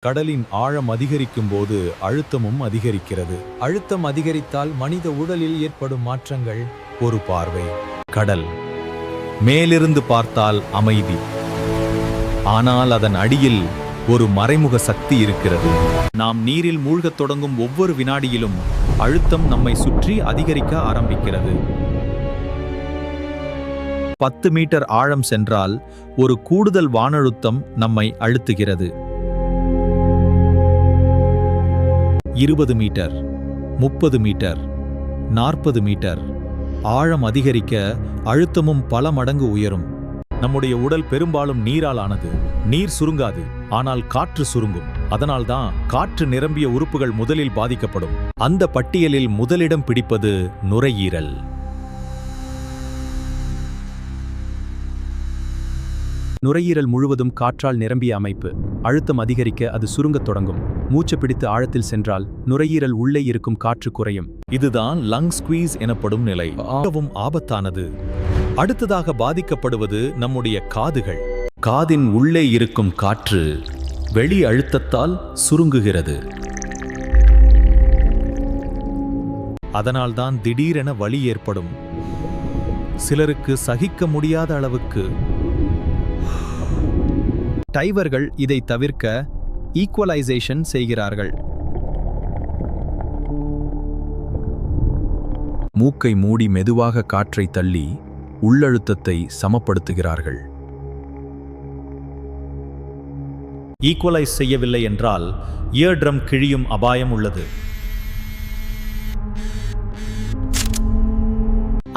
கடலின் ஆழம் அதிகரிக்கும் போது அழுத்தமும் அதிகரிக்கிறது. அழுத்தம் அதிகரித்தால் மனித உடலில் ஏற்படும் மாற்றங்கள். ஒரு பார்வை. கடல் மேலிருந்து பார்த்தால் அமைதி, ஆனால் அதன் அடியில் ஒரு மறைமுக சக்தி இருக்கிறது. நாம் நீரில் மூழ்கத் தொடங்கும் ஒவ்வொரு வினாடியிலும் அழுத்தம் நம்மை சுற்றி அதிகரிக்க ஆரம்பிக்கிறது. 10 மீட்டர் ஆழம் சென்றால் ஒரு கூடுதல் வானழுத்தம் நம்மை அழுத்துகிறது. 20 மீட்டர், 30 மீட்டர், 40 மீட்டர் ஆழம் அதிகரிக்க அழுத்தமும் பல மடங்கு உயரும். நம்முடைய உடல் பெரும்பாலும் நீரால் ஆனது. நீர் சுருங்காது, ஆனால் காற்று சுருங்கும். அதனால்தான் காற்று நிரம்பிய உறுப்புகள் முதலில் பாதிக்கப்படும். அந்த பட்டியலில் முதலிடம் பிடிப்பது நுரையீரல். நுரையீரல் முழுவதும் காற்றால் நிரம்பிய அமைப்பு. அழுத்தம் அதிகரிக்க அது சுருங்கத் தொடங்கும். மூச்சு பிடித்து ஆழத்தில் சென்றால் நுரையீரல் உள்ளே இருக்கும் காற்று குறையும். இதுதான் லங் ஸ்குவீஸ் எனப்படும் நிலை. மிகவும் ஆபத்தானது. அடுத்ததாக பாதிக்கப்படுவது நம்முடைய காதுகள். காதின் உள்ளே இருக்கும் காற்று வெளி அழுத்தத்தால் சுருங்குகிறது. அதனால்தான் திடீரென வலி ஏற்படும். சிலருக்கு சகிக்க முடியாத அளவுக்கு. டைவர்கள் இதை தவிர்க்க ஈக்குவலைசேஷன் செய்கிறார்கள். மூக்கை மூடி மெதுவாக காற்றை தள்ளி உள்ளழுத்தத்தை சமப்படுத்துகிறார்கள். ஈக்குவலைஸ் செய்யவில்லை என்றால் இயர் ட்ரம் கிழியும் அபாயம் உள்ளது.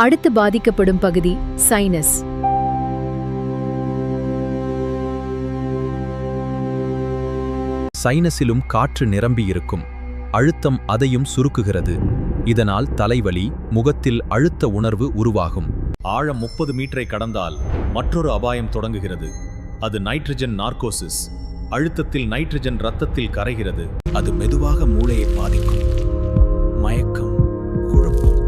அடுத்து பாதிக்கப்படும் பகுதி சைனஸ். சைனஸிலும் காற்று நிரம்பியிருக்கும். அழுத்தம் அதையும் சுருக்குகிறது. இதனால் தலைவலி, முகத்தில் அழுத்த உணர்வு உருவாகும். ஆழம் 30 மீட்டரை கடந்தால் மற்றொரு அபாயம் தொடங்குகிறது. அது நைட்ரஜன் நார்கோசிஸ். அழுத்தத்தில் நைட்ரஜன் இரத்தத்தில் கரைகிறது. அது மெதுவாக மூளையை பாதிக்கும். மயக்கம், குழப்பம்.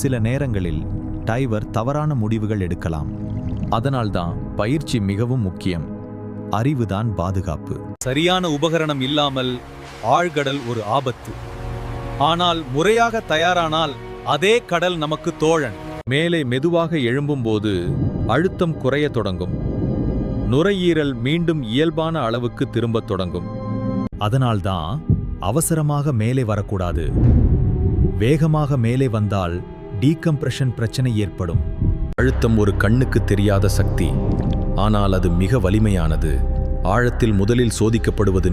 சில நேரங்களில் டைவர் தவறான முடிவுகள் எடுக்கலாம். அதனால்தான் பயிற்சி மிகவும் முக்கியம். அறிவுதான் பாதுகாப்பு. சரியான உபகரணம் இல்லாமல் ஆழ்கடல் ஒரு ஆபத்து. ஆனால் முறையாக தயாரானால் அதே கடல் நமக்கு தோழன். மேலே மெதுவாக எழும்பும்போது அழுத்தம் குறைய தொடங்கும். நுரையீரல் மீண்டும் இயல்பான அளவுக்கு திரும்பத் தொடங்கும். அதனால்தான் அவசரமாக மேலே வரக்கூடாது. வேகமாக மேலே வந்தால் டீகம்ப்ரெஷன் பிரச்சனை ஏற்படும். அழுத்தம் ஒரு கண்ணுக்கு தெரியாத சக்தி, ஆனால் அது மிக வலிமையானது. ஆழத்தில் முதலில் சோதிக்கப்படுவது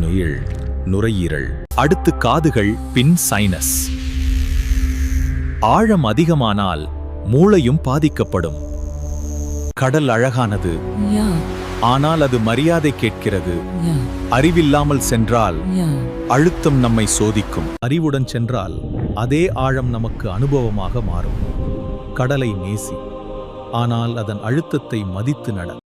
நுரையீரல், அடுத்து காதுகள், பின் சைனஸ். ஆழம் அதிகமானால் மூளையும் பாதிக்கப்படும். கடல் அழகானது, ஆனால் அது மரியாதை கேட்கிறது. அறிவில்லாமல் சென்றால் அழுத்தம் நம்மை சோதிக்கும். அறிவுடன் சென்றால் அதே ஆழம் நமக்கு அனுபவமாக மாறும். கடலை நேசி, ஆனால் அதன் அழுத்தத்தை மதித்து நட.